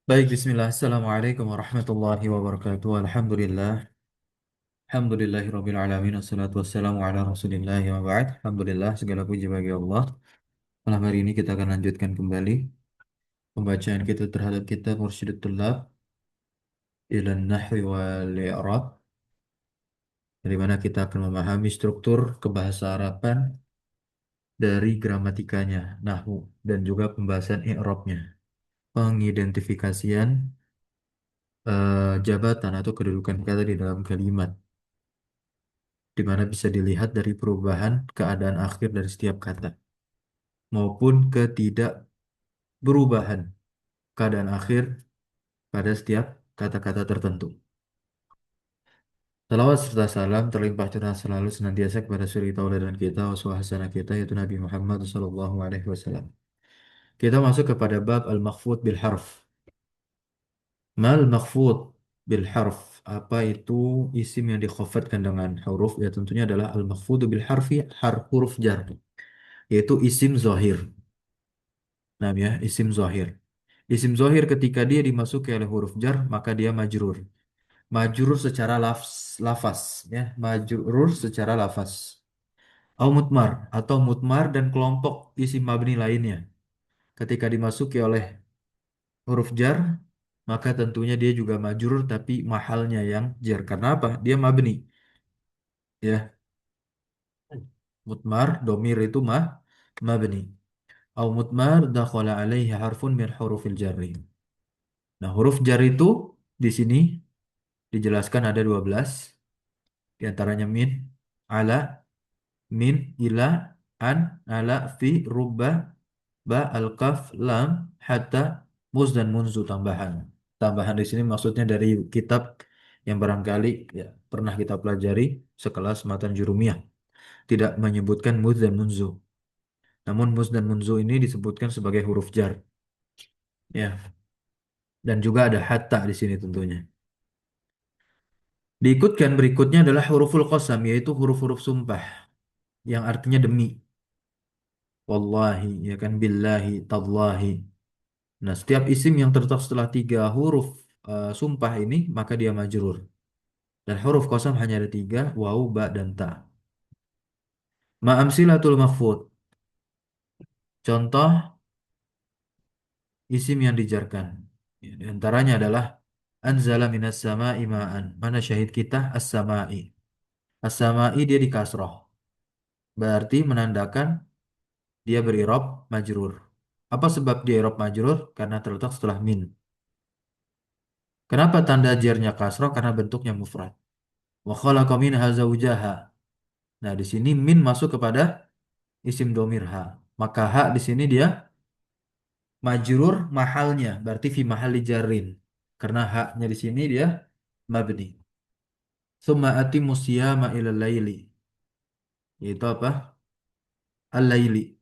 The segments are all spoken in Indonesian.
Baik, bismillah. Assalamualaikum warahmatullahi wabarakatuh. Alhamdulillah. Alhamdulillahirabbil alamin. Wassalatu wassalamu ala Rasulillah wa ba'd. Alhamdulillah, segala puji bagi Allah. Malam hari ini kita akan lanjutkan kembali pembacaan kita terhadap kitab Mursyidut Tullab ila Nahwi wal I'rab, dari mana kita akan memahami struktur kebahasa Araban dari gramatikanya, nahwu, dan juga pembahasan i'rabnya, pengidentifikasian jabatan atau kedudukan kata di dalam kalimat, di mana bisa dilihat dari perubahan keadaan akhir dari setiap kata maupun ketidakberubahan keadaan akhir pada setiap kata-kata tertentu. Salawat serta salam terlimpah curah selalu senantiasa kepada suri tauladan kita, uswah hasanah kita, yaitu Nabi Muhammad SAW. Kita masuk kepada bab al-makhfud bil harf. Mal makhfud bil harf. Apa itu isim yang dikhafatkan dengan huruf? Ya tentunya adalah al-makhfudu bil harfi, huruf jar, yaitu isim zahir. Nah, ya, isim zahir. Isim zahir ketika dia dimasuki oleh huruf jar, maka dia majrur. Majrur secara lafaz, ya, majrur secara lafaz. Au mutmar atau mutmar dan kelompok isim mabni lainnya. Ketika dimasuki oleh huruf jar, maka tentunya dia juga majrur tapi mahalnya yang jar. Karena apa? Dia mabni, ya. Mutmar, domir itu mabni. Au mutmar dakhala alaihi harfun min hurufil jarri. Nah, huruf jar itu di sini dijelaskan ada 12, di antaranya min, ala, min, ila, an, ala, fi, rubba, ba, al-kaf, lam, hatta, mus, dan munzu tambahan. Tambahan di sini maksudnya dari kitab yang barangkali ya pernah kita pelajari sekelas matan jurumiyah. Tidak menyebutkan muz dan munzu. Namun mus dan munzu ini disebutkan sebagai huruf jar. Ya, dan juga ada hatta di sini tentunya. Diikutkan berikutnya adalah huruful qasam, yaitu huruf-huruf sumpah yang artinya demi. Wallahi, ya kan, billahi, tallahi. Nah, setiap isim yang terletak setelah tiga huruf sumpah ini, maka dia majrur. Dan huruf qasam hanya ada tiga, waw, ba, dan ta. Ma'amsilatul makhfud. Contoh isim yang dijarkan. Ya, di antaranya adalah anzala minas sama'i ma'an. Mana syahid kita? As-sama'i. As-sama'i dia di kasroh. Berarti menandakan dia berirob majrur. Apa sebab dia irob majrur? Karena terletak setelah min. Kenapa tanda jarnya kasroh? Karena bentuknya mufrad. Wa khalaqa minha zawjaha. Nah, di sini min masuk kepada isim domir ha. Maka ha di sini dia majrur mahalnya, berarti fi mahali jarrin. Karena haknya di sini dia mabni. Summa atimu siyama ilal laili. Yaitu apa? Al-laili.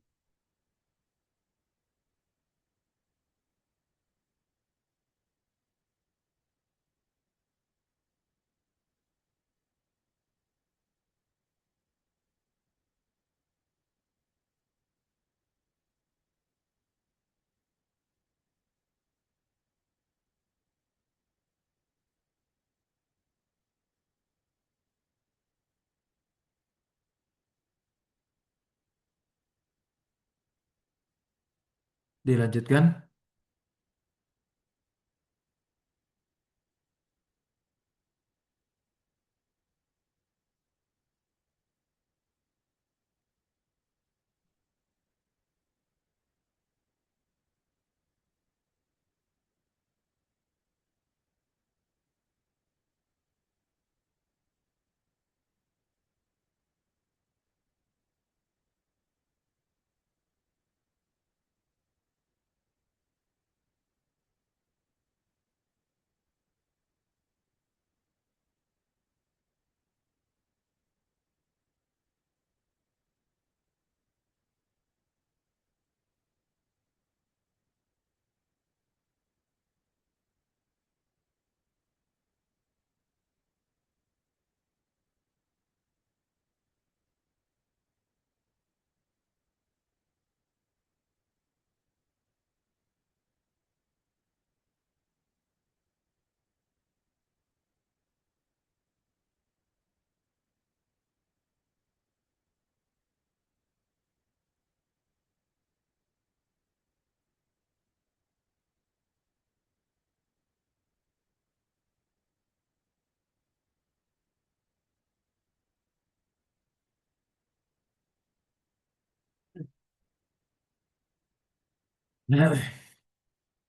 Dilanjutkan.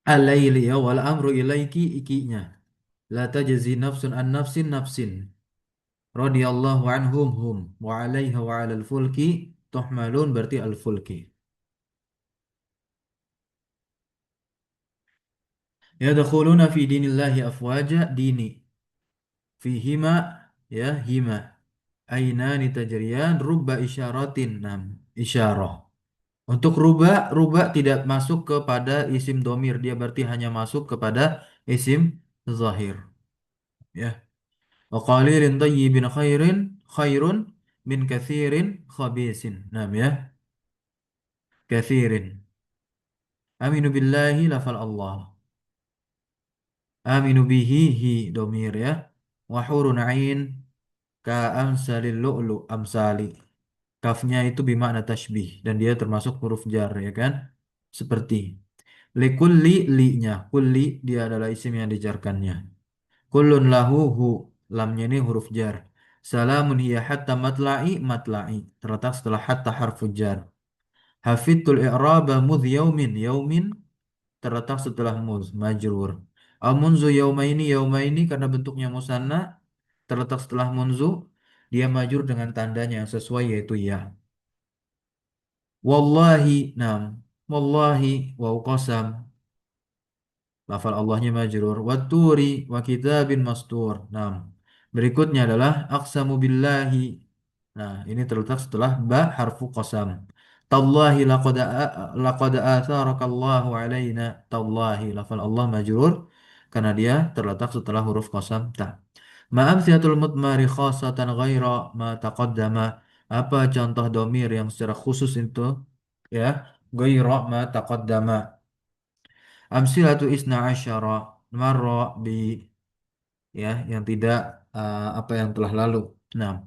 Alaili ya wal amru ilaiki ikinya. La tajzi nafsun an nafsin nafsin. Radiyallahu anhum hum. Wa alaiha wa alal fulki. Tuhmalun berarti al fulki. Yadkhuluna fi dinillahi afwaja dini. Fihima ya hima. Ainani tajriyan rubba isyaratin nam. Isyarah. Untuk ruba tidak masuk kepada isim domir. Dia berarti hanya masuk kepada isim zahir. Ya. Wa qalilin tayyibin khairun min kathirin khabisin. Nah, ya. Kathirin. Aminu billahi lafal Allah. Aminu bihi hi domir ya. Wa hurun ain ka amsalil lu'lu amsali. Kafnya itu bimakna tasbih dan dia termasuk huruf jar ya kan? Seperti likulli li-nya. Kulli dia adalah isim yang dijarkannya. Kullun lahu hu. Lamnya ini huruf jar. Salamun hiya hatta matla'i matla'i. Terletak setelah hatta harfu jar. Hafidtul i'raba mudh yaumin. Yaumin terletak setelah muz. Majrur. Al munzu yaumaini yaumaini karena bentuknya musanna. Terletak setelah munzu. Dia majrur dengan tandanya yang sesuai yaitu ya. Wallahi. Nam. Wallahi. Waw qasam. Lafal Allahnya majrur. Watturi wa kitabin mastur. Nah, berikutnya adalah aqsamu billahi. Nah, ini terletak setelah ba harfu qasam. Tallahi laqad atharakallahu alaina. Tallahi lafal Allah majrur karena dia terletak setelah huruf qasam ta. Ma'amsiyatul mutmari khasatan ghaira ma taqaddama. Apa contoh domir yang secara khusus itu ya ghaira ma taqaddama. Amsilatu isna asyara marra bi ya yang tidak apa yang telah lalu. Nah,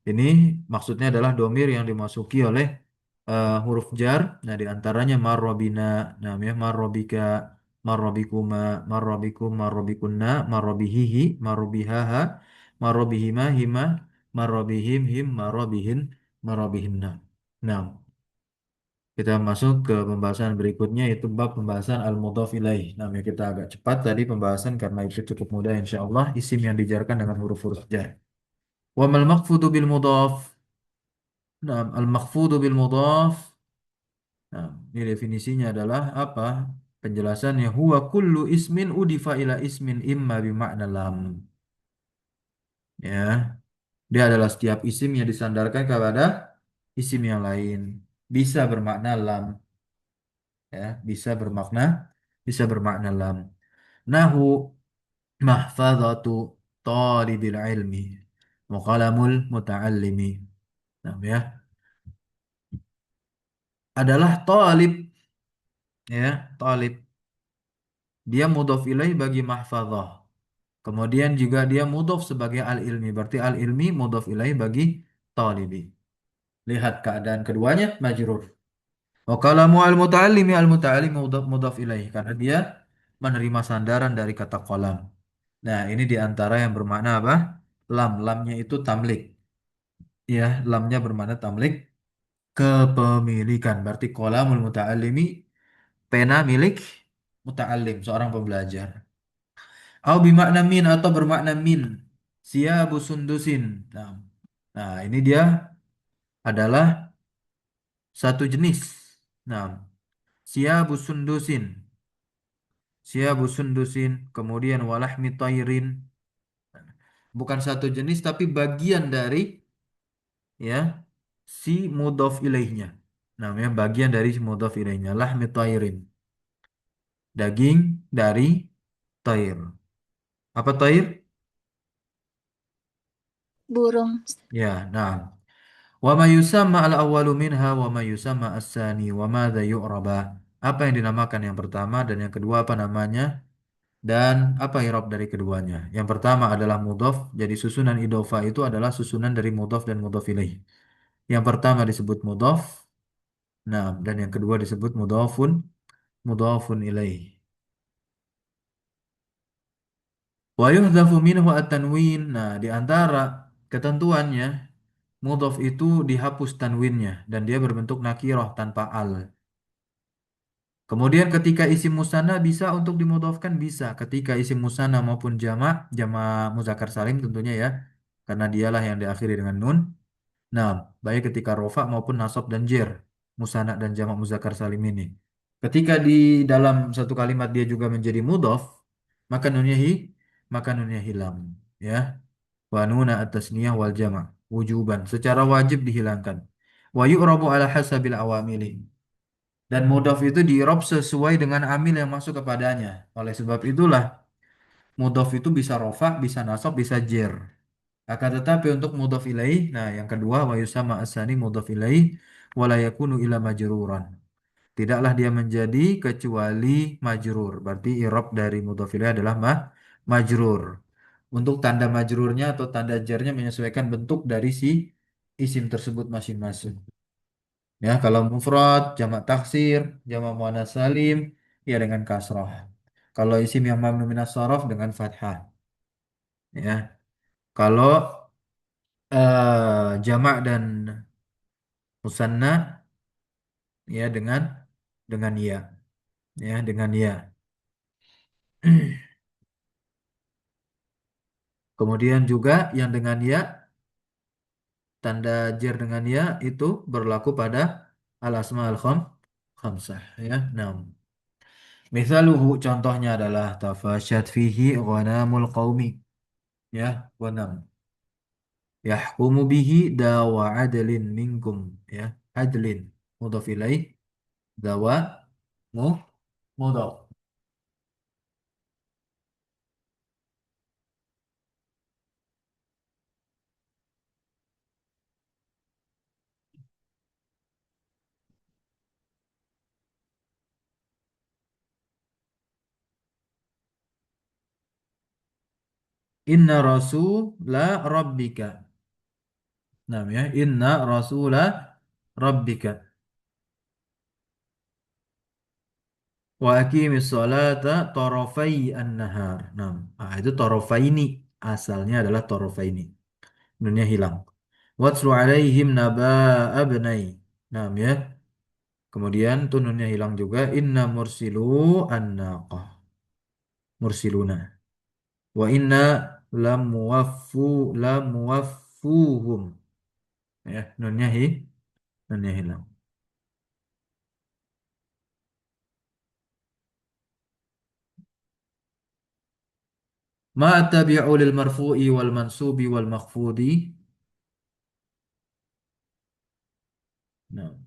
ini maksudnya adalah domir yang dimasuki oleh huruf jar. Nah, di antaranya marrobina, nah ya marrobika, marrobikuma, marrobikum, marrobikunna, marrobihihi, marrobihaha, marrobihima, hima, marrobihim, him, marrobihin, marrobihinna. Nah, kita masuk ke pembahasan berikutnya yaitu bab pembahasan al-mudhaf ilaih. Nah, ya kita agak cepat tadi pembahasan karena itu cukup mudah insya Allah isim yang dijarkan dengan huruf-huruf jar. Wa mal maqfudu bil mudhaf. Nah, al-maqfudu bil mudhaf. Nah, ini definisinya adalah apa? Penjelasannya huwa kullu ismin udifa ila ismin imma bi makna lam. Ya, dia adalah setiap isim yang disandarkan kepada isim yang lain. Bisa bermakna lam, ya, bisa bermakna lam. Nahu mahfazatu talibil ilmi wa qalamul muta'allimi. Nah, ya, adalah talib ya, talib. Dia mudhaf ilaih bagi mahfazah. Kemudian juga dia mudhaf sebagai al-ilmi. Berarti al-ilmi mudhaf ilaih bagi talibi. Lihat keadaan keduanya majrur. Wa kalamu al-muta'allimi al-muta'allim mudhaf ilaih karena dia menerima sandaran dari kata qalam. Nah, ini di antara yang bermakna apa? Lam. Lamnya itu tamlik. Ya, lamnya bermakna tamlik kepemilikan. Berarti qalamul muta'allimi pena milik muta'allim, seorang pembelajar. Au bimakna min atau bermakna min. Siabu sundusin. Nah, nah, ini dia adalah satu jenis. Nah, siabu sundusin. Siabu sundusin. Kemudian walahmi tayrin. Bukan satu jenis tapi bagian dari ya si mudhof ilaihnya. Namanya bagian dari si mudhof ilaihnya. Lahmi tayrin. Daging dari tair. Apa tair? Burung. Ya, nah. Wa ma yusamma al-awwalu minha wa ma yusamma as-sani wa madza yu'raba. Apa yang dinamakan yang pertama dan yang kedua apa namanya dan apa i'rab dari keduanya. Yang pertama adalah mudhaf. Jadi susunan idhofa itu adalah susunan dari mudhaf dan mudhaf ilaih. Yang pertama disebut mudhaf. Nah, dan yang kedua disebut mudhafun ilaih. Wa yuhdhafu minhu at-tanwin. Nah, di antara ketentuannya mudhaf itu dihapus tanwinnya dan dia berbentuk nakirah tanpa al. Kemudian ketika isim musanna bisa untuk dimudhofkan bisa ketika isim musanna maupun jamak muzakkar salim tentunya ya. Karena dialah yang diakhiri dengan nun. Nah, baik ketika rofa maupun nasab dan jer, musanna dan jamak muzakkar salim ini. Ketika di dalam satu kalimat dia juga menjadi mudhof, maka nunnya maka nunnya hilang, ya. Wa nuna at-tasniyah wal jama' wujuban secara wajib dihilangkan. Wa yu'rabu ala hasabil awamili. Dan mudhof itu diirob sesuai dengan amil yang masuk kepadanya. Oleh sebab itulah mudhof itu bisa rofa, bisa nasab, bisa jer. Akan tetapi untuk mudhof ilaih, nah yang kedua wa yusama asani mudhof ilaih wala yakunu ila majruran. Tidaklah dia menjadi kecuali majrur. Berarti irob dari mudhof ilaih adalah majrur. Untuk tanda majrurnya atau tanda jarnya menyesuaikan bentuk dari si isim tersebut masing-masing. Ya, kalau mufrad, jamak taksir, jamak muannats salim, ya dengan kasrah. Kalau isim yang mamnu minas shorof dengan fathah. Ya, kalau jamak dan musanna ya dengan ya, ya dengan ya. Kemudian juga yang dengan ya, tanda jar dengan ya itu berlaku pada al asma al khamsah ya. Nah, misaluhu contohnya adalah tafashat fihi ghanamul qaumi ya, ghanam. Yahkumu bihi dawa adlin minkum ya, adlin mudhaf ilaih, dawa mu mudhaf. Inna rasula rabbika. Nah ya, inna rasula rabbika. Wa aqimis sholata tarafai an-nahar. Nah, itu tarafaini. Asalnya adalah tarafaini. Nunnya hilang. Watslu alaihim naba'a abnai. Nah, ya. Kemudian tuh nunnya hilang juga. Inna mursilu an-naqah. Mursiluna. Wa inna lamuwaffuhum. Ya, nunnya hilang. Ma tabi'u lil marfu'i wal mansubi wal makhfudi. Nah,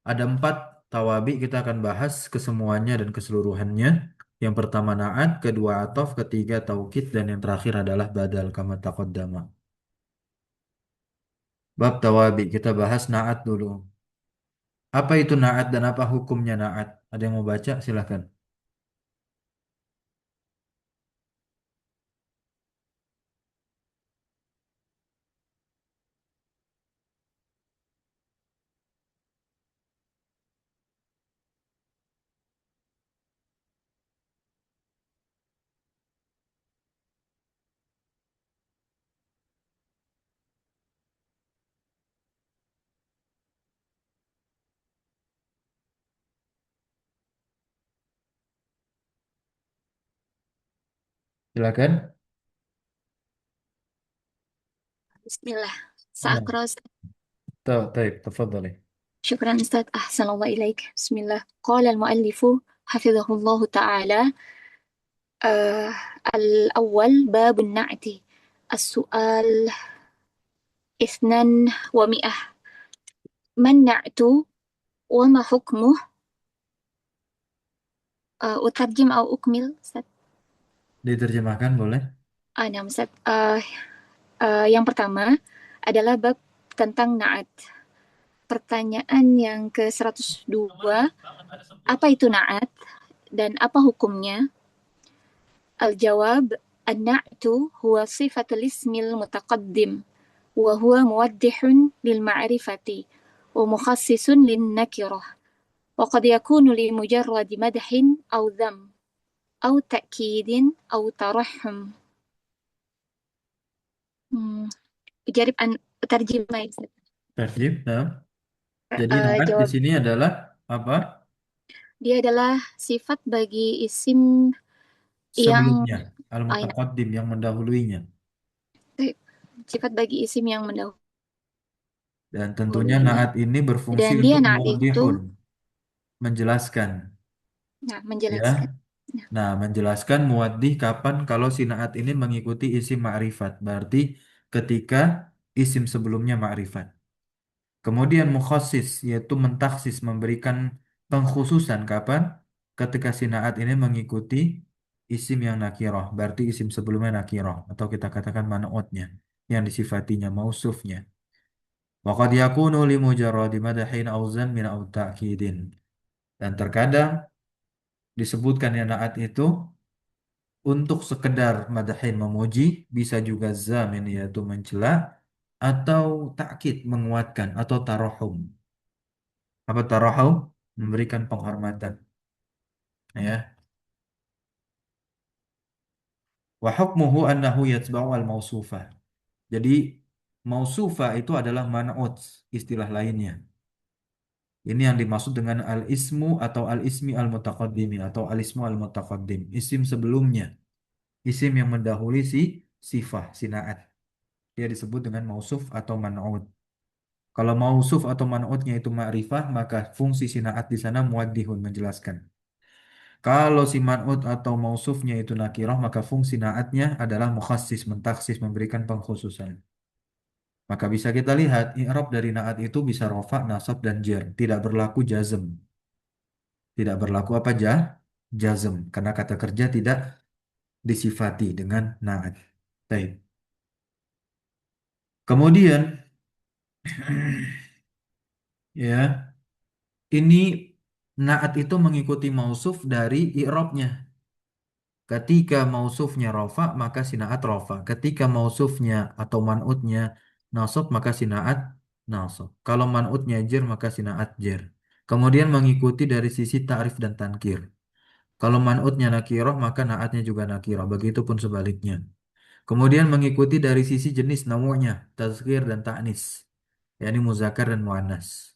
ada empat tawabi kita akan bahas kesemuanya dan keseluruhannya. Yang pertama na'at, kedua atof, ketiga taukid, dan yang terakhir adalah badal kama taqaddama. Bab tawabi, kita bahas na'at dulu. Apa itu na'at dan apa hukumnya na'at? Ada yang mau baca? Silahkan. Silakan. Bismillah. Nah, Sa'akra Ustaz. طيب تفضلي. Syukran Ustaz. Ahsanallah ilaik. Bismillah. Qala al-muallifu hafizahullahu ta'ala. Uh, Al-awwal babun na'ti. As-su'al ithnan wa mi'ah. Man na'tu wa ma hukmuh? Utarjim au ukmil Ustaz. Diterjemahkan boleh? Nah, Ustaz. Yang pertama adalah bab tentang na'at. Pertanyaan yang ke-102, apa itu na'at dan apa hukumnya? الجواب: النعت هو صفة الاسم المتقدم، وهو موضح للمعرفة ومخصص للنكرة، وقد يكون لمجرد مدح أو ذم أو تأكيد أو ترحم. أجرب أن أترجم ما يصير. Terjib. Nah. Jadi naat di جواب: sini adalah apa? Dia adalah sifat bagi isim yang Sebelumnya, lain. al-mutaqaddim yang mendahuluinya. Sifat bagi isim yang Dan tentunya mendahuluinya. naat ini berfungsi Dan dia untuk naat itu, muwaddihun, menjelaskan. nah, Ya. menjelaskan. Nah, Nah, menjelaskan muwaddih kapan kalau si naat ini mengikuti isim ma'rifat. Berarti ketika isim sebelumnya ma'rifat. Kemudian mukhassis, yaitu mentaksis, memberikan pengkhususan kapan? Ketika si naat ini mengikuti isim yang nakiroh. Berarti isim sebelumnya nakiroh. Atau kita katakan man'utnya. Yang disifatinya, mausufnya. Waqad yakunu li mujarradi madahin aw zammin aw ta'kidin. Dan terkadang disebutkan yang naat itu untuk sekedar madahin memuji, bisa juga zamin yaitu mencela atau takkid menguatkan atau tarahum. Apa tarahum? Memberikan penghormatan, ya. Wa hukmuhu annahu yatba'u al-mausufah. Jadi mausufah itu adalah man'ut, istilah lainnya. Ini yang dimaksud dengan al-ismu atau al-ismi al-mutaqaddimi atau al-ismu al-mutaqaddim. Isim sebelumnya, isim yang mendahului si sifah, si naat. Dia disebut dengan mausuf atau man'ut. Kalau mausuf atau man'utnya itu ma'rifah, maka fungsi si naat di sana muwaddihun, menjelaskan. Kalau si man'ut atau mausufnya itu nakirah, maka fungsi naatnya adalah mukhassis, mentaksis, memberikan pengkhususan. Maka bisa kita lihat, i'rab dari naat itu bisa rofa, nasab, dan jar. Tidak berlaku jazm. Tidak berlaku apa jazm. Karena kata kerja tidak disifati dengan naat. Baik. Kemudian, ya, ini naat itu mengikuti mausuf dari i'rabnya. Ketika mausufnya rofa, maka sinaat rofa. Ketika mausufnya atau man'utnya nasab, maka sinaat nasab. Kalau man'utnya jer, maka sinaat jer. Kemudian mengikuti dari sisi ta'rif dan tankir. Kalau man'utnya nakiroh, maka naatnya juga nakiroh. Begitupun sebaliknya. Kemudian mengikuti dari sisi jenis namanya, tazkir dan ta'nis. yakni muzakkar dan muannas.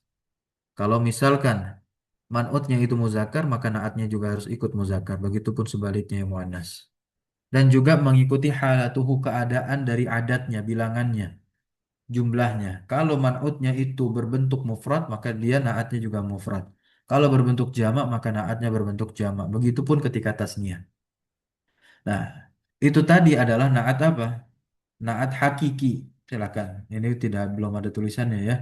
Kalau misalkan man'utnya itu muzakkar, maka naatnya juga harus ikut muzakkar. Begitupun sebaliknya yang muannas. Dan juga mengikuti halatuhu keadaan dari adatnya, bilangannya, jumlahnya. Kalau man'utnya itu berbentuk mufrad, maka dia naatnya juga mufrad. Kalau berbentuk jamak, maka naatnya berbentuk jamak. Begitupun ketika tasniah. Nah, itu tadi adalah naat apa? Naat hakiki. Silakan. Ini tidak belum ada tulisannya ya.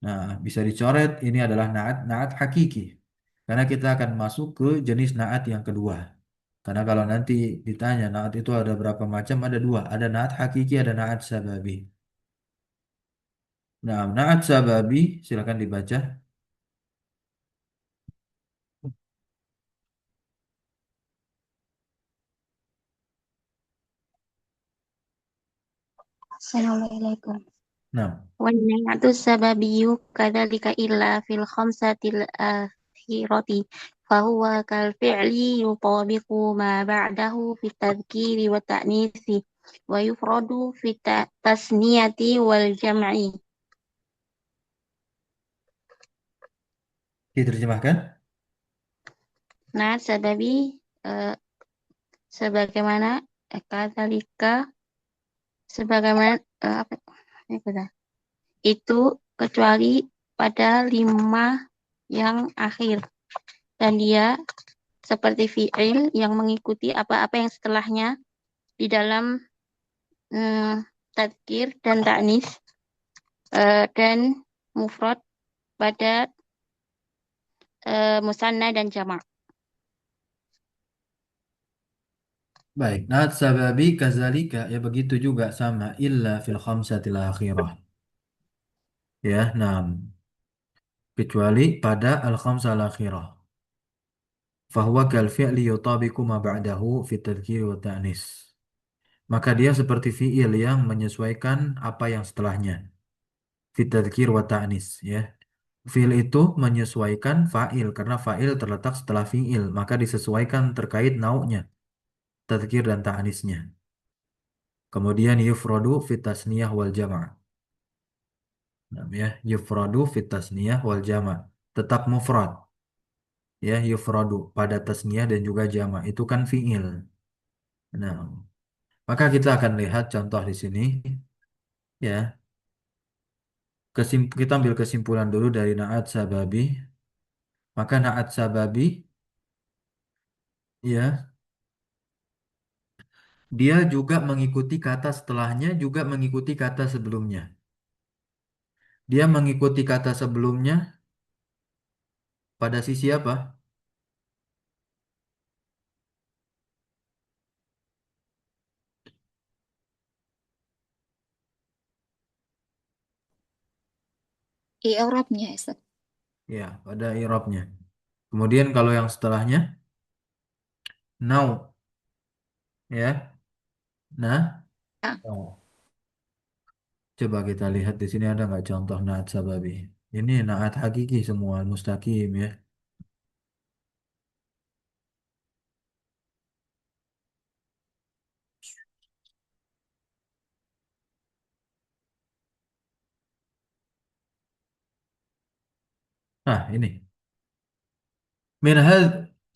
Nah, bisa dicoret. Ini adalah naat naat hakiki. Karena kita akan masuk ke jenis naat yang kedua. Karena kalau nanti ditanya naat itu ada berapa macam? Ada dua. Ada naat hakiki, ada naat sababi. Nah, naat sababi silakan dibaca. Assalamualaikum. Nah, والنعت السببي كذلك إلا في الخمسة الأخيرة فهو كالفعل يطابق ما بعده في التذكير والتأنيث ويفرد في التثنية والجمع. diterjemahkan. Nah, sababi sebagaimana kadzalika sebagaimana apa itu kecuali pada lima yang akhir dan dia seperti fi'il yang mengikuti apa-apa yang setelahnya di dalam tadkir dan ta'nis dan mufrad pada musanna dan jamak. Baik, naat sababi kazalika ya begitu juga sama illa fil khamsatil akhirah. Ya, nah, kecuali pada al khamsal akhirah. Fahuwa kal fi'li yutabiqu ma ba'dahu fi tadhkir wa ta'nis. Maka dia seperti fi'il yang menyesuaikan apa yang setelahnya. Fi tadhkir wa ta'nis, ya. Fi'il itu menyesuaikan fa'il karena fa'il terletak setelah fi'il, maka disesuaikan terkait nau'nya, tadhkir dan ta'nisnya. Kemudian yufradu fit tasniyah wal jama'. Nah, ya, yufradu fit tasniyah wal jama'. Tetap mufrad. ya yufradu pada tasniyah dan juga jamak itu kan fiil. Nah, maka kita akan lihat contoh di sini ya. Kita ambil kesimpulan dulu dari naat sababi. Maka naat sababi ya, dia juga mengikuti kata setelahnya juga mengikuti kata sebelumnya. Dia mengikuti kata sebelumnya pada sisi apa? i'rabnya Ustaz. Ya, pada i'rabnya. Kemudian kalau yang setelahnya now ya. Nah, Nah, oh. Coba kita lihat di sini ada nggak contoh naat sababi. Ini naat hakiki semua mustaqim ya. Nah, ini. Min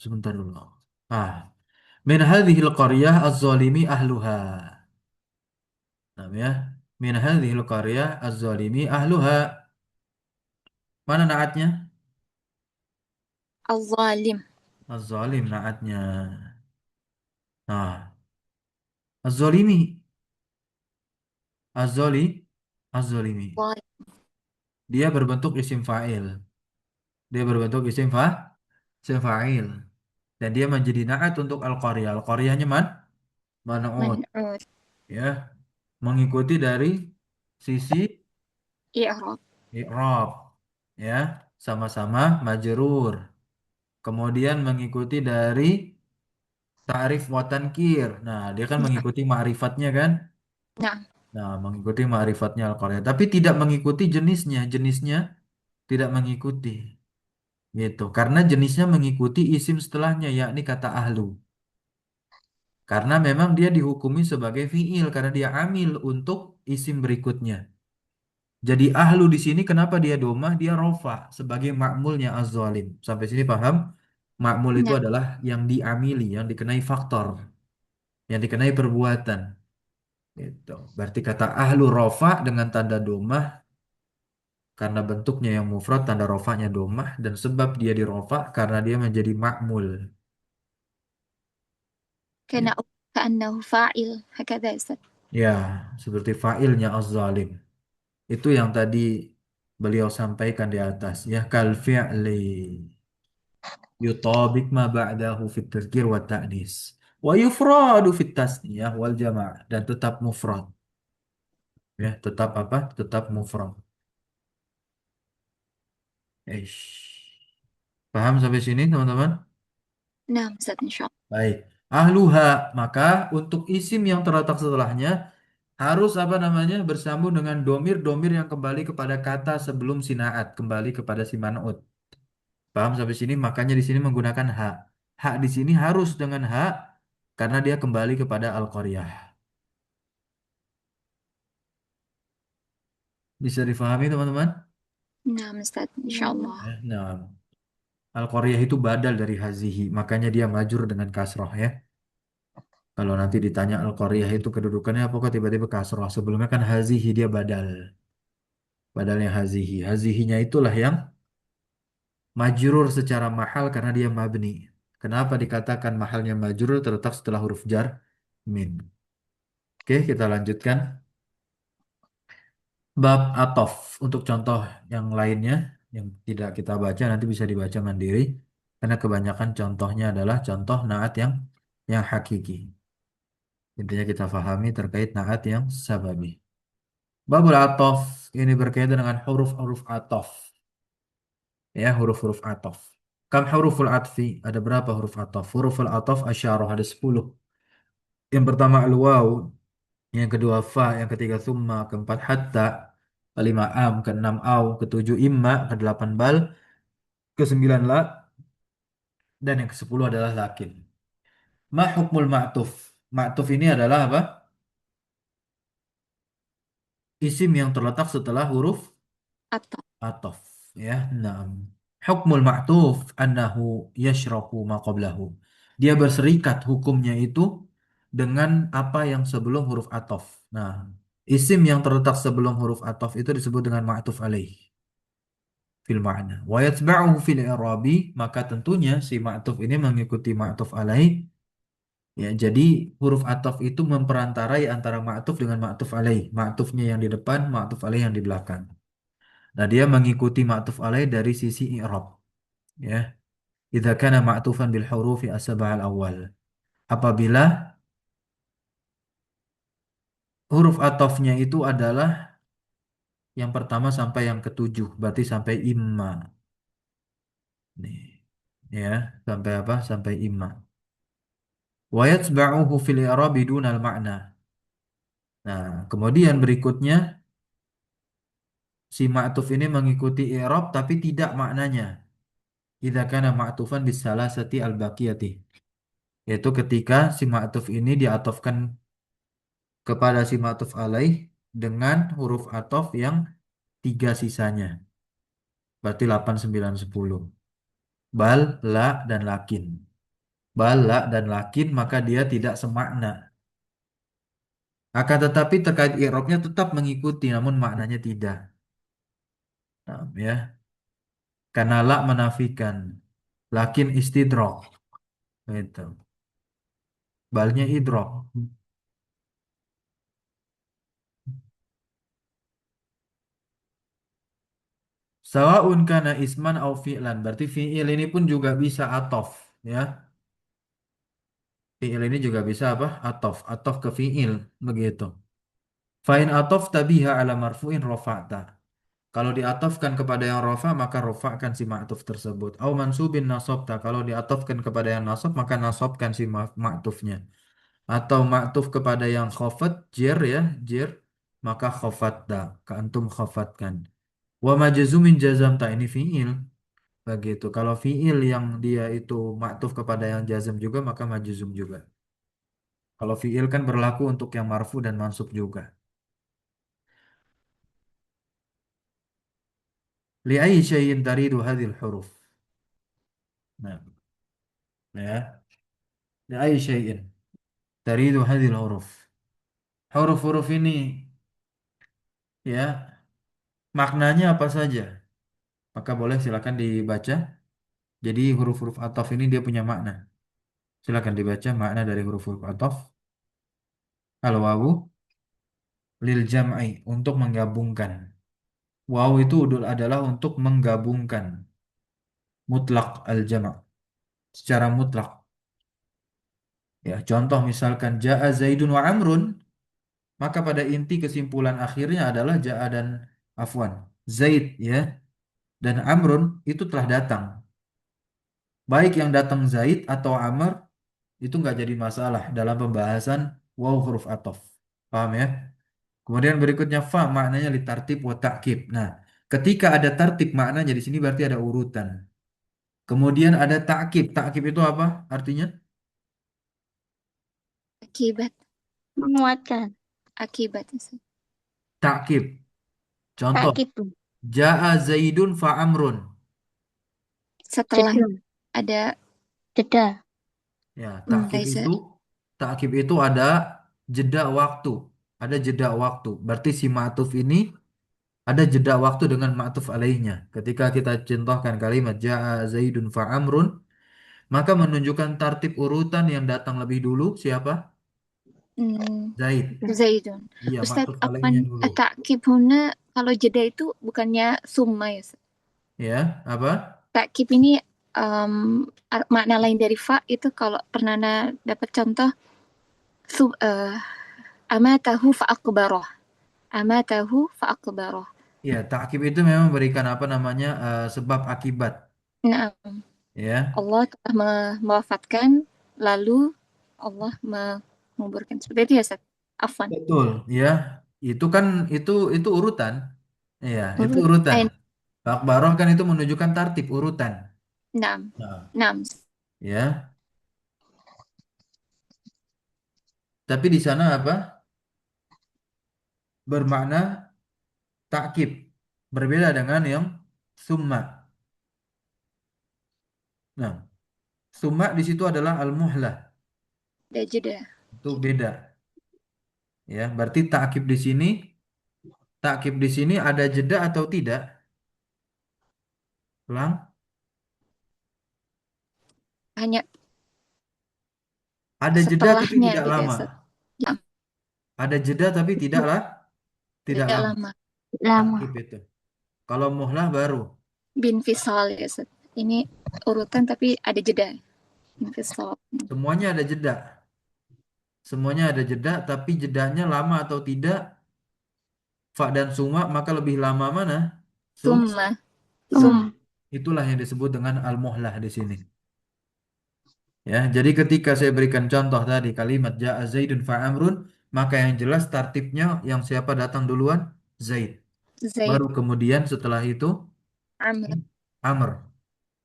sebentar dulu. Ah, min hadhil qaryah az-zalimi ahluha. Nah, ya. Min hadhil qaryah az-zalimi ahluha. Mana naatnya? al-zalim. Az-zalim naatnya. Nah, az-zalimi, az-zali, az-zalimi. Zalim. Dia berbentuk isim fa'il. Dia berbentuk isim fa'il. Dan dia menjadi naat untuk al-qaryah. Al-qaryahnya man'ut. Man'ut. Ya, mengikuti dari sisi i'rab. i'rab. Ya, sama-sama majrur. Kemudian mengikuti dari ta'rif wa tankir. Nah, dia kan Nah, mengikuti ma'rifatnya kan? nah, Nah, mengikuti ma'rifatnya al-qaryah. Tapi tidak mengikuti jenisnya. Jenisnya tidak mengikuti. Gitu. Karena jenisnya mengikuti isim setelahnya, yakni kata ahlu. Karena memang dia dihukumi sebagai fiil. Karena dia amil untuk isim berikutnya. Jadi ahlu di sini kenapa dia domah? Dia rofa sebagai makmulnya az-zalim. Sampai sini paham? Makmul itu nah. adalah yang diamili, yang dikenai faktor, yang dikenai perbuatan. Gitu. Berarti kata ahlu rofa dengan tanda domah karena bentuknya yang mufrad tanda rofanya domah dan sebab dia dirofa karena dia menjadi makmul. كان كأنه فاعل هكذا أستاذ. Ya, seperti fa'ilnya az-zalim. Itu yang tadi beliau sampaikan di atas ya kal fi'li yutabik ma ba'dahu fit tadhkir wa ta'nis wa yufradu fit tasniyah wal jama'ah dan tetap mufrad ya tetap apa tetap mufrad. Eish. Paham sampai sini teman-teman? نعم أستاذ إن شاء Baik. Ahluha, maka untuk isim yang terletak setelahnya harus apa namanya bersambung dengan domir-domir yang kembali kepada kata sebelum sinaat, kembali kepada si man'ut. Paham sampai sini? Makanya di sini menggunakan hak. Hak di sini harus dengan hak karena dia kembali kepada al-qaryah. Bisa difahami teman-teman? الله. نعم أستاذ إن شاء الله. Nah, al-qaryah itu badal dari hazihi, makanya dia majur dengan kasroh ya. Kalau nanti ditanya al-qaryah itu kedudukannya apa kok tiba-tiba kasroh? Sebelumnya kan hazihi dia badal. Badalnya hazihi. Hazihinya itulah yang majrur secara mahal karena dia mabni. Kenapa dikatakan mahalnya majrur terletak setelah huruf jar min. Oke, kita lanjutkan. Bab atof untuk contoh yang lainnya yang tidak kita baca nanti bisa dibaca mandiri karena kebanyakan contohnya adalah contoh naat yang hakiki. Intinya kita fahami terkait naat yang sababi. Babul atof ini berkaitan dengan huruf-huruf atof. Ya, huruf-huruf atof. Kam huruful atfi? Ada berapa huruf atof? Huruful atof asyarah ada 10. Yang pertama al-waw, yang kedua fa, yang ketiga summa, keempat hatta, kelima am, keenam au, ketujuh imma, kedelapan bal, kesembilan la, dan yang kesepuluh adalah lakin. Ma hukmul ma'tuf? Ma'tuf ini adalah apa? Isim yang terletak setelah huruf الطاء. atof. Ya, enam. Hukmul ma'tuf annahu yashraku ma qablahu. Dia berserikat hukumnya itu dengan apa yang sebelum huruf atof. Nah, isim yang terletak sebelum huruf atof itu disebut dengan ma'tuf alaih fil ma'na. Wa yatba'uhu fil i'rabi, maka tentunya si ma'tuf ini mengikuti ma'tuf alaih. Ya, jadi huruf atof itu memperantarai antara ma'tuf dengan ma'tuf alaih. Ma'tufnya yang di depan, ma'tuf alaih yang di belakang. Nah, dia mengikuti ma'tuf alaih dari sisi i'rab. Ya. Idza kana ma'tufan bil hurufi as-sab'al awal. Apabila huruf atofnya itu adalah yang pertama sampai yang ketujuh, berarti sampai imma. Nih, ya, sampai apa? Sampai imma. Wa yatsba'uhu fil i'rabi dunal ma'na. Nah, kemudian berikutnya si ma'tuf ini mengikuti i'rab tapi tidak maknanya. Idza kana ma'tufan bis salasati al-baqiyati. Yaitu ketika si ma'tuf ini diatofkan kepada si ma'tuf alaih dengan huruf atof yang tiga sisanya. Berarti 8, 9, 10. Bal, la, dan lakin. Bal, la, dan lakin maka dia tidak semakna. Akan tetapi terkait i'rabnya tetap mengikuti namun maknanya tidak. Nah, ya. Karena la menafikan. Lakin istidrok. Gitu. Balnya idrok. Sawa'un kana isman au fi'lan. Berarti fi'il ini pun juga bisa atof. Ya. Fi'il ini juga bisa apa? Atof. Atof ke fi'il. Begitu. Fa'in atof tabiha ala marfu'in rofa'ta. Kalau diatofkan kepada yang rofa maka rofakkan si ma'tuf tersebut. Au mansubin nasobta. Kalau diatofkan kepada yang nasob maka nasobkan si ma'tufnya. Atau ma'tuf kepada yang khofat jer ya jer maka khofatta. Keantum khofatkan. Wa majzumin jazamta ini fi'il. Begitu. Kalau fi'il yang dia itu ma'tuf kepada yang jazam juga maka majzum juga. Kalau fi'il kan berlaku untuk yang marfu dan mansub juga. Li'ai syai'in taridu hadhil huruf. Nah, ya. Li'ai syai'in taridu hadhil huruf. Huruf-huruf ini ya maknanya apa saja? Maka boleh silakan dibaca. Jadi huruf-huruf ataf ini dia punya makna. Silakan dibaca makna dari huruf-huruf ataf. Al wawu lil jam'i untuk menggabungkan. Waw itu adalah untuk menggabungkan mutlak al jama' secara mutlak. Ya, contoh misalkan ja'a Zaidun wa Amrun, maka pada inti kesimpulan akhirnya adalah ja'a dan afwan. Zaid ya dan Amrun itu telah datang. Baik yang datang Zaid atau Amr itu nggak jadi masalah dalam pembahasan waw huruf ataf. Paham ya? Kemudian berikutnya fa maknanya litartib wa ta'kib. Nah, ketika ada tartib maknanya di sini berarti ada urutan. Kemudian ada ta'kib. Ta'kib itu apa artinya? Akibat. Menguatkan. Akibat. Ta'kib. Contoh, Takib. ja'a Zaidun fa Amrun. Setelah Jeda. ada Jeda. Ya, ta'kib Laisa. itu ada jeda waktu. Ada jeda waktu. Berarti si ma'tuf ini ada jeda waktu dengan ma'tuf alaihnya. Ketika kita contohkan kalimat ja'a Zaidun fa Amrun, maka menunjukkan tartib urutan yang datang lebih dulu siapa? Zaid. Zaidun. Iya, Ustaz, ma'tuf alaihnya afan, dulu. ta'kib huna kalau jeda itu bukannya summa ya, Ustaz? Ya, apa? Ta'kib ini makna lain dari fa itu kalau pernah dapat contoh sub, amatahu fa akbaroh. Amatahu fa akbaroh. Ya, ta'kib itu memang memberikan apa namanya sebab akibat. Nah, Ya, Allah telah mewafatkan, lalu Allah menguburkan. Seperti itu ya, Ustaz? Afwan. betul. Ya, itu kan itu urutan. Iya, itu Urut, urutan. Akbaroh kan itu menunjukkan tartib urutan. naam. Nah, Naam. ya. Tapi di sana apa? Bermakna takkib. Berbeda dengan yang summa. Nah, summa di situ adalah al-muhlah. Ada jeda. Itu beda ya. Berarti takkib di sini ada jeda atau tidak? Lang, Hanya ada jeda tapi setelahnya tidak gitu ya, lama. ya, Ada jeda tapi tidak tidak lama. lama. Lama. Takkib itu. Kalau muhlah baru. Bin fisal ya, Ustaz. Ini urutan tapi ada jeda. Bin fisal. Semuanya ada jeda. Semuanya ada jeda, tapi jedanya lama atau tidak? Fa dan summa, maka lebih lama mana? Sum. Summa. Sum. Sum. Itulah yang disebut dengan al-muhlah di sini. Ya, jadi ketika saya berikan contoh tadi kalimat ja'a Zaidun fa Amrun, maka yang jelas tartibnya yang siapa datang duluan? Zaid. Zaid. Baru kemudian setelah itu Amr. Amr.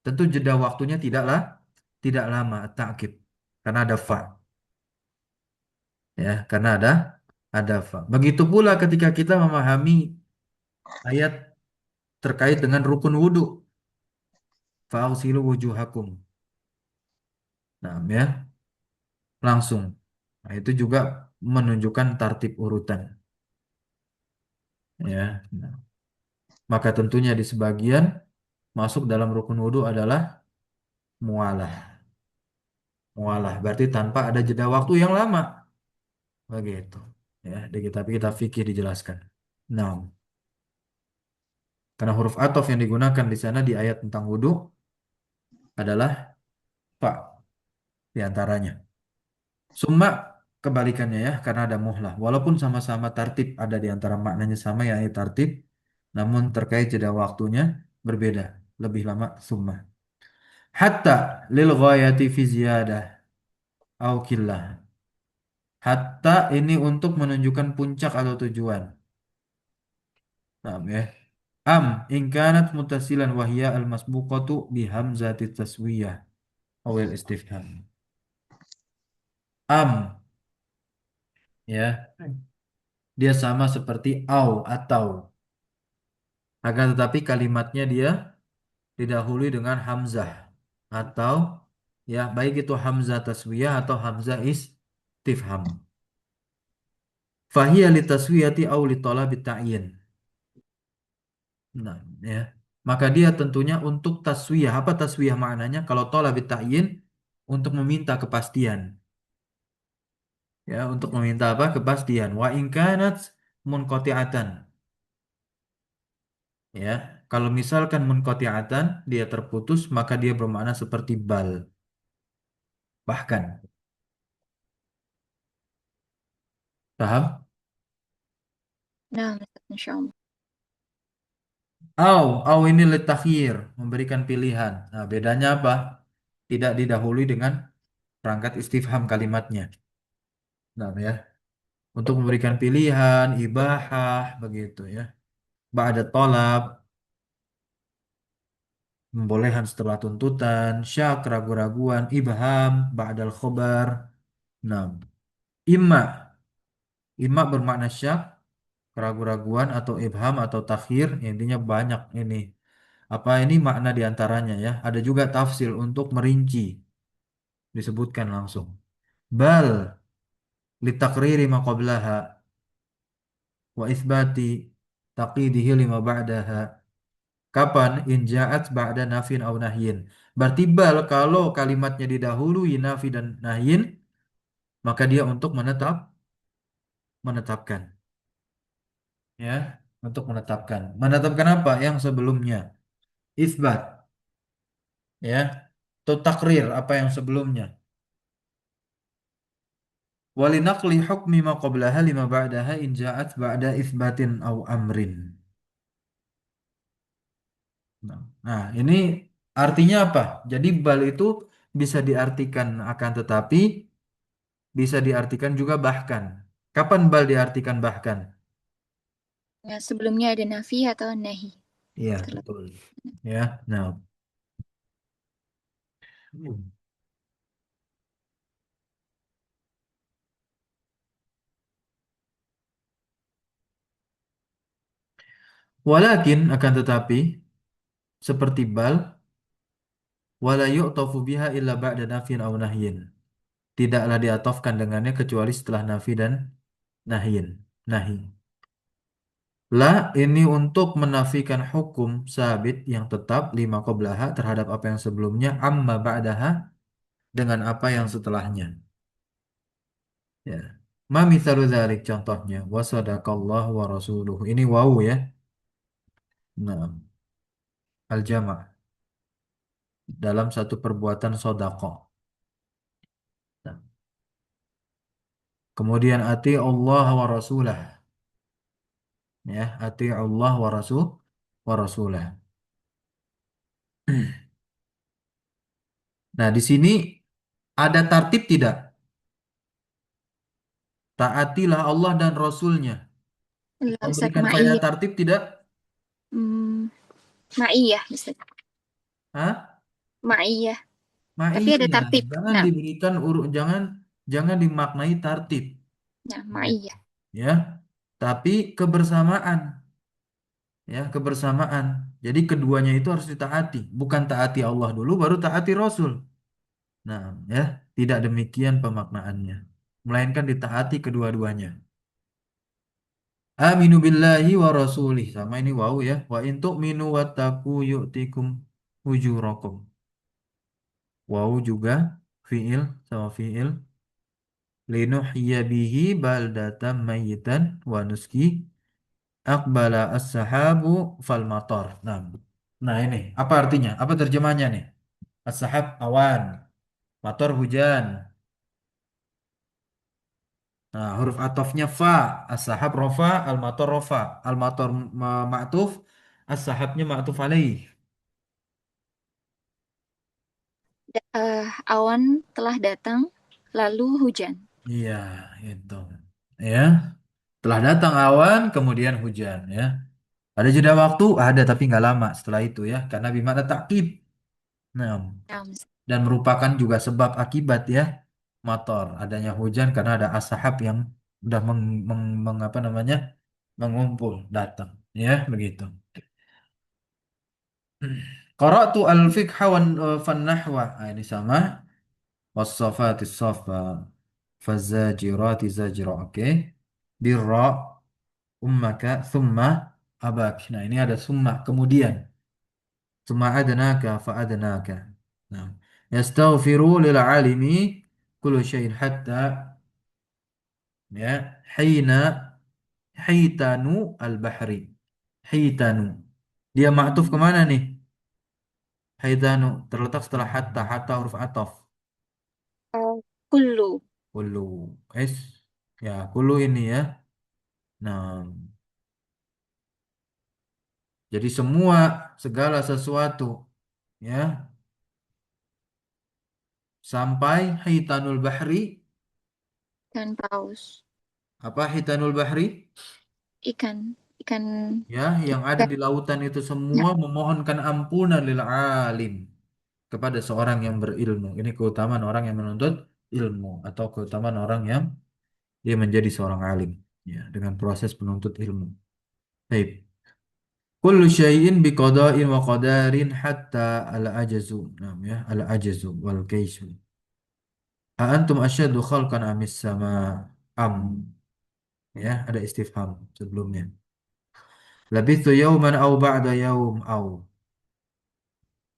Tentu jeda waktunya tidak lama ta'kid karena ada fa, ya, karena ada fa. Begitu pula ketika kita memahami ayat terkait dengan rukun wudhu, fa'usilu wujuhakum. Nah, ya, langsung. Nah, itu juga menunjukkan tartib urutan, ya. Nah, maka tentunya di sebagian masuk dalam rukun wudhu adalah mualah. Mualah berarti tanpa ada jeda waktu yang lama. Begitu. Ya, tapi kita fikir dijelaskan. Nah, karena huruf ataf yang digunakan di sana di ayat tentang wudhu adalah fa di antaranya. Summa kebalikannya ya, karena ada muhlah. Walaupun sama-sama tartib ada di antara maknanya sama ya tartib, namun terkait jeda waktunya berbeda. Lebih lama summa. Hatta lil ghayati fi ziyadah au killah. Hatta ini untuk menunjukkan puncak atau tujuan. Nah, ya. In kanat muttasilan wahya al masbuqatu bi hamzati taswiyah awil istifham. Am, ya, dia sama seperti au atau, akan tetapi kalimatnya dia didahului dengan hamzah atau, ya, baik itu hamzah taswiyah atau hamzah istifham. Fahiyya li taswiyati au li talabi ta'yin. Nah, ya. Maka dia tentunya untuk taswiyah. Apa taswiyah maknanya? Kalau talabi ta'yin untuk meminta kepastian. Ya, untuk meminta apa? Kepastian. Wa in kanat munqati'atan. Ya, kalau misalkan munqati'atan dia terputus, maka dia bermakna seperti bal. Bahkan, paham? Nah, Insya Allah. Au ini litakhir, memberikan pilihan. Nah, bedanya apa? Tidak didahului dengan perangkat istifham kalimatnya. Nah, ya, untuk memberikan pilihan, ibahah, begitu ya. Ba'da tolab, pembolehan setelah tuntutan, syak, ragu-raguan, ibham, ba'dal khobar. Nah, imma, imma bermakna syak, keraguan-raguan atau ibham atau takhir, intinya banyak ini. Apa ini makna diantaranya ya? Ada juga tafsir untuk merinci, disebutkan langsung. Bal litakriri ma qablaha wa itsbati taqidihi lima ba'daha. Kapan? In ja'at ba'da nafin au nahyin. Berarti bal kalau kalimatnya didahului nafi dan nahyin, maka dia untuk menetapkan. Ya, untuk menetapkan. Menetapkan apa? Yang sebelumnya. Isbat. Ya. Atau takrir apa yang sebelumnya. Walinaqli hukmi ma qablaha lima ba'daha in ja'at ba'da isbatin au amrin. Nah, ini artinya apa? Jadi bal itu bisa diartikan akan tetapi, bisa diartikan juga bahkan. Kapan bal diartikan bahkan? Ya, sebelumnya ada nafi atau nahi. Iya, Setelah. betul. Ya, nah. Walakin akan tetapi seperti bal wala yu'tafu biha illa ba'da nafyin aw nahyin. Tidaklah diatofkan dengannya kecuali setelah nafi dan nahyin. Nahi. La ini untuk menafikan hukum sabit yang tetap lima qablaha terhadap apa yang sebelumnya amma ba'daha dengan apa yang setelahnya. Ya. Ma mithalu dzalik contohnya wa sadaqallahu wa rasuluhu. Ini wawu ya. Nah, al-jama' dalam satu perbuatan sodaqah. Nah, kemudian ati Allah wa rasulah. Ya, ati Allah wa rasulah. Nah, di sini ada tartib tidak? Taatilah Allah dan Rasulnya. La Ustaz, Memberikan faedah ma'iyah. tartib tidak? Hmm, ma'iyah Ustaz. Hah? Ma'iyah. Tapi ada Ma'iyah. tertib. Jangan Nah, diberikan jangan jangan dimaknai tartib. nah Gitu. ma'iyah. Ya. Tapi kebersamaan, ya, kebersamaan. Jadi keduanya itu harus ditaati, bukan taati Allah dulu baru taati Rasul. Nah, ya, tidak demikian pemaknaannya. Melainkan ditaati kedua-duanya. Aminu billahi wa rasulih. Sama ini wow ya. Wa in tu'minu wattaqu yu'tikum ujurakum. Wow juga fiil sama fiil. Linuhyiya bihi baldatan mayyitan wa nuski aqbala as-sahabu fal matar. Nah ini apa artinya? Apa terjemahnya nih? As-sahab awan, matar hujan. Nah, huruf atofnya fa, as-sahab rofa, al-matar rofa, al-matar ma'tuf, as-sahabnya ma'tuf alaih. Awan telah datang, lalu hujan. Iya, itu. Ya, telah datang awan, kemudian hujan. Ya, ada jeda waktu, ada tapi nggak lama setelah itu ya, karena bimana takkib. Nah, Nah, dan merupakan juga sebab akibat ya, motor adanya hujan karena ada as-sahab yang udah apa namanya, mengumpul datang. Ya, begitu. Qara'tu al-fiqha fan nahwa. Nah, ini sama. Was-safati safa. Fazajirati zajra. Oke. Birra ummaka thumma abak. Nah, ini ada summa kemudian. Thumma adnaka fa adnaka. Nah, yastaghfiru lil alimi kullu syai'in hatta ya hina hitanu al-bahri. Hitanu. Dia ma'tuf kemana nih? Haidanu terletak setelah hatta, hatta huruf ataf. kullu. Kulu es ya kulu ini ya. Nah, jadi semua segala sesuatu ya sampai hitanul bahri. Ikan paus. Apa hitanul bahri? Ikan. Ikan. Ya, yang ada Ikan. di lautan itu Nah, semua memohonkan ampunan lil alim kepada seorang yang berilmu. Ini keutamaan orang yang menuntut ilmu atau keutamaan orang yang dia menjadi seorang alim ya dengan proses penuntut ilmu. Baik. Kullu syai'in biqada'in wa qadarin hatta al-ajazu. Nah, ya, al-ajazu wal kaisu. A antum asyaddu khalqan amis sama am. Ya, ada istifham sebelumnya. Labithu yawman aw ba'da yawm aw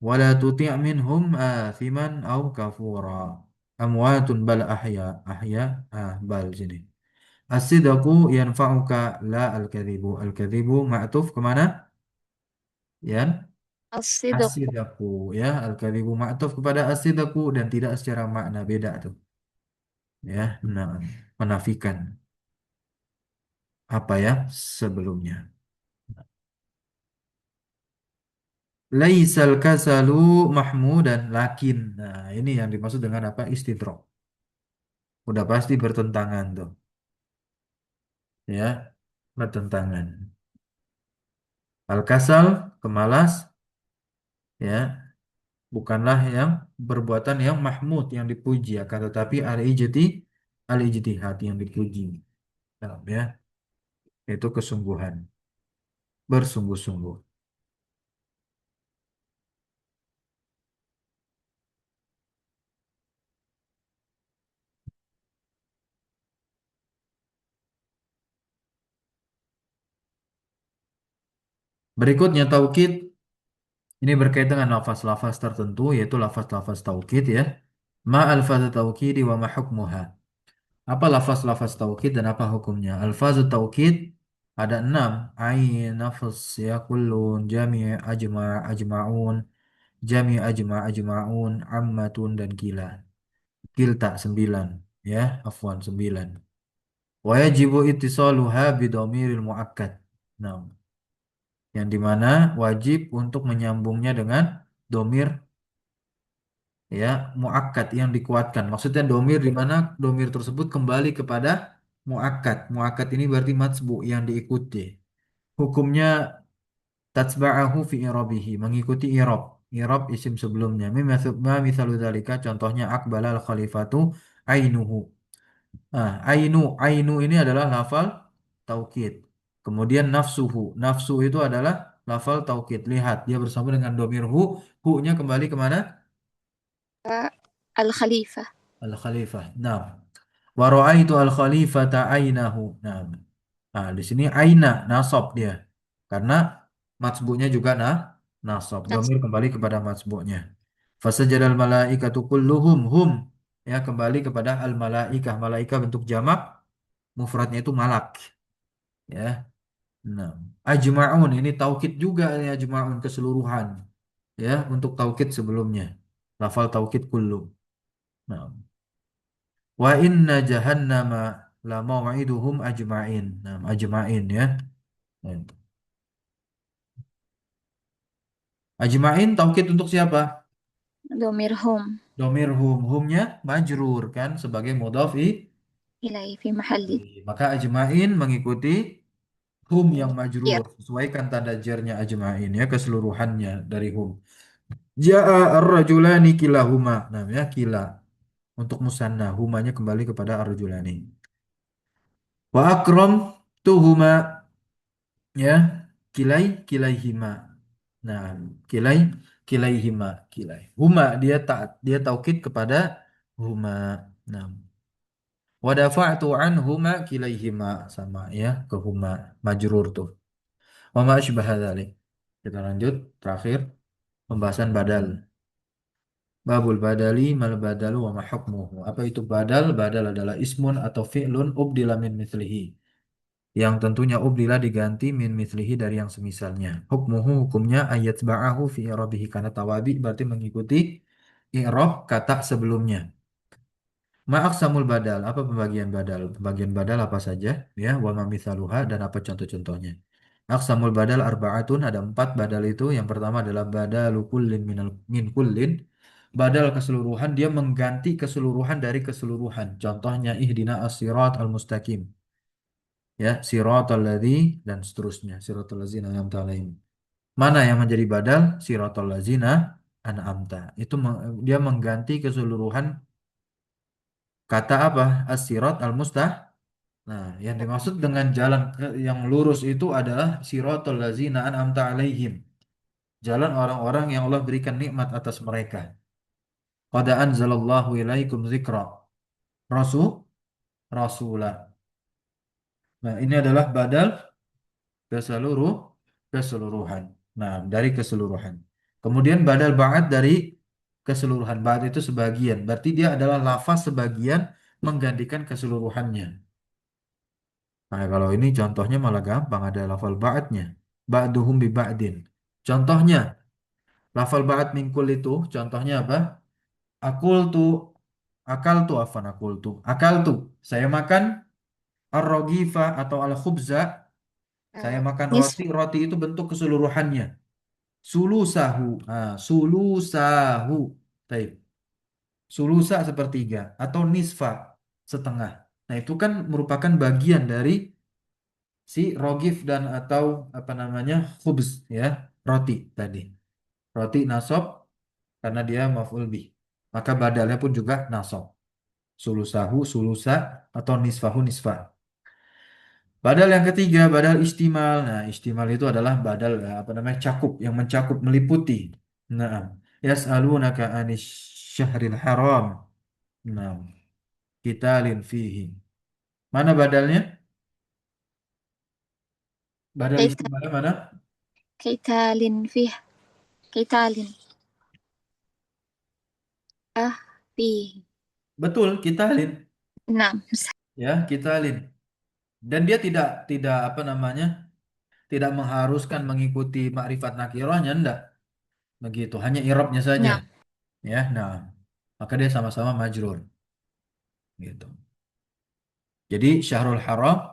wala tuti' minhum athiman aw kafura. Amwatun bal ahya. Ahya bal sini. As-sidqu yanfa'uka la al-kadhibu. Al-kadhibu ma'tuf kemana? Ya. as-sidq. Asidaku ya al-kadhibu ma'tuf kepada asidaku dan tidak secara makna beda tuh ya nah, menafikan apa ya sebelumnya laisal kasalu mahmudan lakin nah ini yang dimaksud dengan apa istidrak udah pasti bertentangan tuh ya bertentangan al-kasal kemalas ya bukanlah yang perbuatan yang mahmud yang dipuji akan tetapi al-ijtihad yang dipuji. Nah, ya itu kesungguhan bersungguh-sungguh Berikutnya taukid ini berkaitan dengan lafaz-lafaz tertentu yaitu lafaz-lafaz taukid ya. Ma alfaz taukid wa ma hukmuha. Apa lafaz-lafaz taukid dan apa hukumnya? Alfaz taukid ada 6. Ain, nafs, ya, kullun, jami', ajma', ajma'un, jami', ajma', ajma'un, ammatun, dan kila. Kilta 9. Ya, afwan 9. Wa yajibu ittisaluha bidomiril muakkad. Nah, yang dimana wajib untuk menyambungnya dengan domir ya muakkad yang dikuatkan. Maksudnya domir di mana domir tersebut kembali kepada muakkad. Muakkad ini berarti matsbu yang diikuti. Hukumnya tatsba'ahu fi irabihi, mengikuti irab. Irab isim sebelumnya. Ma mithalu dzalika, contohnya aqbala al khalifatu ainuhu. Nah, ainu ini adalah lafal taukid. Kemudian nafsuhu, nafsu itu adalah lafal taukid. Lihat, dia bersama dengan domir hu, hu-nya kembali kemana? Al-Khalifah. Al-Khalifah. Nah, wa ra'aitu al-Khalifata ainahu. Nah, di sini aina nasab dia. Karena matsbu'nya juga nasab. Nas- Domir kembali kepada matsbu'nya. Fasajadal malaikatu kulluhum hum. Ya, kembali kepada al-malaikah. Malaikah bentuk jamak, mufradnya itu malak. Ya. Nah, ajma'un ini taukid juga ya, ajma'un keseluruhan. Ya, untuk taukid sebelumnya. Lafal taukid kullu. Nah, wa inna jahannama la mau'iduhum ajma'in. Nah, ajma'in ya. Nah, ajma'in taukid untuk siapa? Domir hum. Domir humnya majrur kan sebagai mudhaf Ilai fi mahalli. maka ajma'in mengikuti hum yang majrur. Ir. Sesuaikan tanda jernya ajma'in ya keseluruhannya dari hum. Ja'a ar-rajulani kilahuma. Nah, ya kila. Untuk musanna, humanya kembali kepada ar-rajulani. Wa akram tuhuma ya kilaihima. Nah, kilai kilaihima huma dia taat dia taukid kepada huma. Nah, wa dafa'tu anhuma kilaihima sama ya ke huma majrur tuh. Wa ma asbaha dzalik. Kita lanjut terakhir pembahasan badal. Babul badali mal badalu wa ma hukmuhu. Apa itu badal? Badal adalah ismun atau fi'lun ubdila min mithlihi. Yang tentunya ubdila diganti min mithlihi dari yang semisalnya. Hukmuhu hukumnya ayat ba'ahu fi i'rabihi karena tawabi berarti mengikuti i'rab kata sebelumnya. Ma'aksamul badal, apa pembagian badal? Pembagian badal apa saja? Ya, wa ma mithaluha dan apa contoh-contohnya? Aksamul badal arba'atun, ada 4 badal itu. Yang pertama adalah badalu kullin min kullin. Badal keseluruhan, dia mengganti keseluruhan dari keseluruhan. Contohnya ihdina as-sirat al-mustaqim. Ya, siratal ladzi dan seterusnya. Siratal ladzina an'amta alaihim. Mana yang menjadi badal? Siratal ladzina an'amta. Itu dia mengganti keseluruhan kata apa? As-sirat al-mustah. Nah, yang dimaksud dengan jalan yang lurus itu adalah siratal ladzina an'amta alaihim. Jalan orang-orang yang Allah berikan nikmat atas mereka. Qad anzalallahu ilaikum dzikra. Rasul, rasulah. Nah, ini adalah badal keseluruh keseluruhan. Nah, dari keseluruhan. Kemudian badal ba'ad dari keseluruhan. Ba'ad itu sebagian. Berarti dia adalah lafaz sebagian menggantikan keseluruhannya. Nah, kalau ini contohnya malah gampang. Ada lafal ba'adnya. Ba'duhum bi ba'din. Contohnya, lafal ba'ad mingkul itu, contohnya apa? Akul tu, akal tu, afan akul tu. Akal tu, saya makan ar-rogifa atau al-khubza. Saya makan Nis. roti. Roti itu bentuk keseluruhannya. Sulusahu. Ah, sulusahu. Taib. Sulusa sepertiga atau nisfa setengah. Nah, itu kan merupakan bagian dari si rogif dan atau apa namanya khubz ya, roti tadi. Roti nasab karena dia maf'ul bih. Maka badalnya pun juga nasab. Sulusahu, sulusa atau nisfahu, nisfa. Badal yang ketiga, badal istimal. Nah, istimal itu adalah badal apa namanya cakup, yang mencakup meliputi. Nah, yas'alunaka anis syahril haram. Nah, qitalin fihi. Mana badalnya? Badal Laisa istimalnya mana? Kaitalin fih. Kaitalin. Fih. Betul, kitalin. Nah, Ya, kitalin. Dan dia tidak apa namanya? Tidak mengharuskan mengikuti makrifat nakirahnya, enggak. Begitu, hanya irobnya saja. nah, Ya, nah, maka dia sama-sama majrur. Gitu. Jadi Syahrul Haram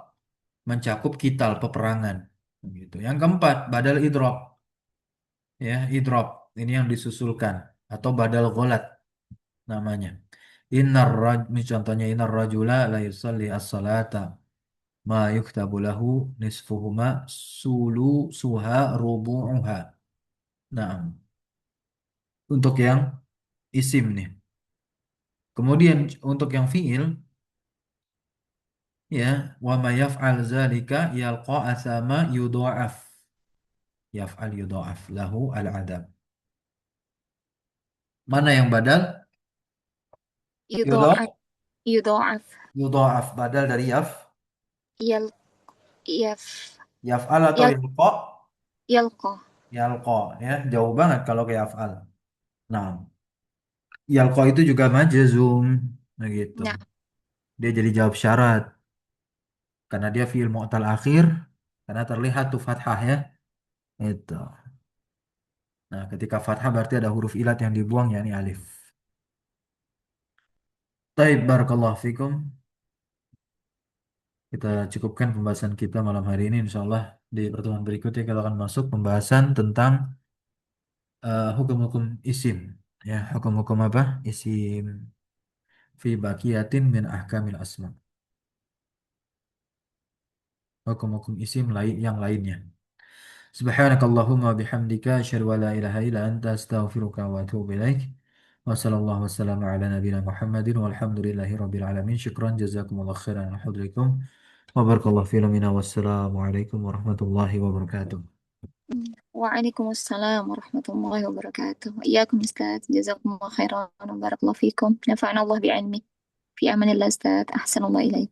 mencakup kital peperangan. Gitu. Yang keempat, badal idrob. Ya, idrob. Ini yang disusulkan. Atau badal gholat namanya. Ini contohnya innar rajula la yusalli as-salata ma yuktabu lahu nisfuhuma sulu suha rubu'uha. Nah, untuk yang isim nih. Kemudian untuk yang fiil ya wa may yaf'al zalika yalqa asama yudha'af. Yaf'al yudha'af lahu al-adab. Mana yang badal? Yudha'af. yudha'af. Yudha'af. Yudha'af badal dari yaf. Yal, yaf, Yaf'al atau yal, yalqa? yalqa. Yalqa ya, jauh banget kalau ke yaf'al. Nah, yalqa itu juga majzum begitu. Nah, Dia jadi jawab syarat karena dia fi'il mu'tal akhir karena terlihat tuh fathah ya. Itu. Nah, ketika fathah berarti ada huruf ilat yang dibuang yakni alif. Taib barakallahu fikum. Kita cukupkan pembahasan kita malam hari ini. Insya Allah di pertemuan berikutnya kita akan masuk pembahasan tentang hukum-hukum isim. Ya, hukum-hukum apa? Isim fi baqiyatin min ahkamil asma. Hukum-hukum isim lain yang lainnya. Subhanakallahumma bihamdika asyhadu an la ilaha illa anta astaghfiruka wa atubu ilaik. Wa sallallahu wasallam ala nabiyyina Muhammadin walhamdulillahi rabbil alamin. Syukran jazakumullah khairan ala hudrikum. Wa barakallahu fiikum. Wassalamu alaikum warahmatullahi wabarakatuh. Waalaikumsalam warahmatullahi wabarakatuh. Iyakum Ustaz. Jazakumullah khairan. Barakallahu fikum. Nafa'na Allah bi'ilmi. Fi amanillah Ustaz. Ahsanallah ilaik.